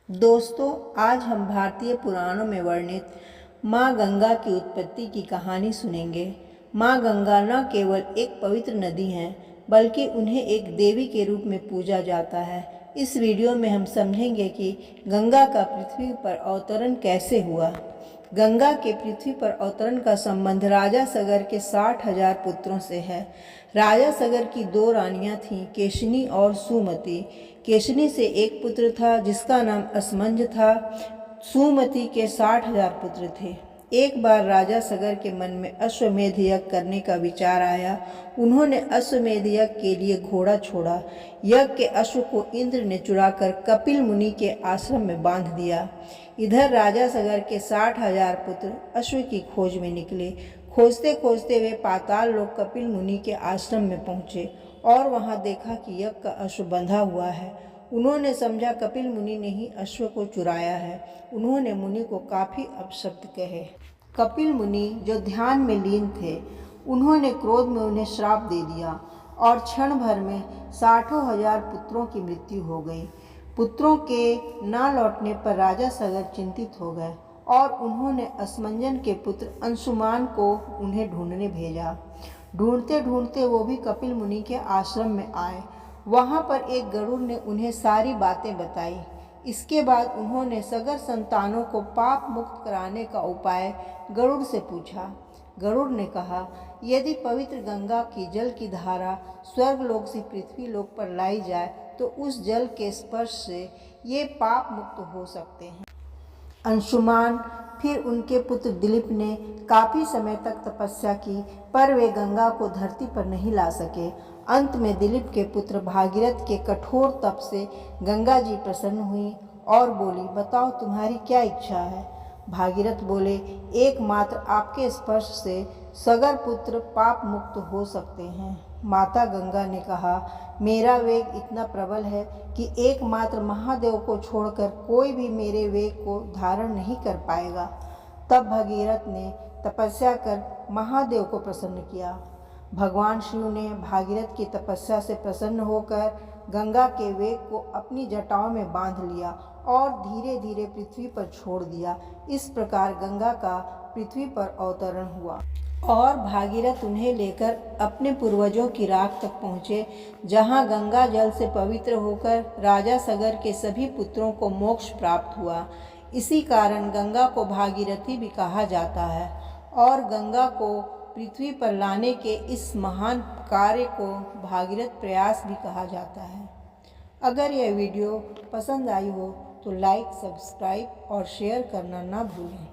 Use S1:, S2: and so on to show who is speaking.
S1: दोस्तों, आज हम भारतीय पुराणों में वर्णित माँ गंगा की उत्पत्ति की कहानी सुनेंगे। माँ गंगा न केवल एक पवित्र नदी हैं, बल्कि उन्हें एक देवी के रूप में पूजा जाता है। इस वीडियो में हम समझेंगे कि गंगा का पृथ्वी पर अवतरण कैसे हुआ। गंगा के पृथ्वी पर अवतरण का संबंध राजा सगर के 60,000 पुत्रों से है। राजा सगर की 2 रानियां थीं, केशनी और सुमति। केशनी से एक पुत्र था जिसका नाम असमंज था। सुमति के 60,000 पुत्र थे। एक बार राजा सगर के मन में अश्वमेध यज्ञ करने का विचार आया। उन्होंने अश्वमेध यज्ञ के लिए घोड़ा छोड़ा। यज्ञ के अश्व को इंद्र ने चुराकर कपिल मुनि के आश्रम में बांध दिया। इधर राजा सगर के 60,000 पुत्र अश्व की खोज में निकले। खोजते खोजते वे पाताल लोक कपिल मुनि के आश्रम में पहुँचे और वहाँ देखा कि यज्ञ का अश्व बंधा हुआ है। उन्होंने समझा कपिल मुनि ने ही अश्व को चुराया है। उन्होंने मुनि को काफ़ी अपशब्द कहे। कपिल मुनि जो ध्यान में लीन थे, उन्होंने क्रोध में उन्हें श्राप दे दिया और क्षण भर में 60,000 पुत्रों की मृत्यु हो गई। पुत्रों के न लौटने पर राजा सगर चिंतित हो गए और उन्होंने असमंजन के पुत्र अंशुमान को उन्हें ढूंढने भेजा। ढूंढते ढूंढते वो भी कपिल मुनि के आश्रम में आए। वहाँ पर एक गरुड़ ने उन्हें सारी बातें बताई। इसके बाद उन्होंने सगर संतानों को पाप मुक्त कराने का उपाय गरुड़ से पूछा। गरुड़ ने कहा, यदि पवित्र गंगा की जल की धारा स्वर्गलोक से पृथ्वी लोक पर लाई जाए तो उस जल के स्पर्श से ये पाप मुक्त हो सकते हैं। अंशुमान फिर उनके पुत्र दिलीप ने काफ़ी समय तक तपस्या की, पर वे गंगा को धरती पर नहीं ला सके। अंत में दिलीप के पुत्र भागीरथ के कठोर तप से गंगा जी प्रसन्न हुई और बोली, बताओ तुम्हारी क्या इच्छा है। भागीरथ बोले, एकमात्र आपके स्पर्श से सगर पुत्र पाप मुक्त हो सकते हैं। माता गंगा ने कहा, मेरा वेग इतना प्रबल है कि एकमात्र महादेव को छोड़कर कोई भी मेरे वेग को धारण नहीं कर पाएगा। तब भगीरथ ने तपस्या कर महादेव को प्रसन्न किया। भगवान शिव ने भागीरथ की तपस्या से प्रसन्न होकर गंगा के वेग को अपनी जटाओं में बांध लिया और धीरे धीरे पृथ्वी पर छोड़ दिया। इस प्रकार गंगा का पृथ्वी पर अवतरण हुआ और भागीरथ उन्हें लेकर अपने पूर्वजों की राख तक पहुँचे, जहाँ गंगा जल से पवित्र होकर राजा सगर के सभी पुत्रों को मोक्ष प्राप्त हुआ। इसी कारण गंगा को भागीरथी भी कहा जाता है और गंगा को पृथ्वी पर लाने के इस महान कार्य को भागीरथ प्रयास भी कहा जाता है। अगर यह वीडियो पसंद आई हो तो लाइक, सब्सक्राइब और शेयर करना ना भूलें।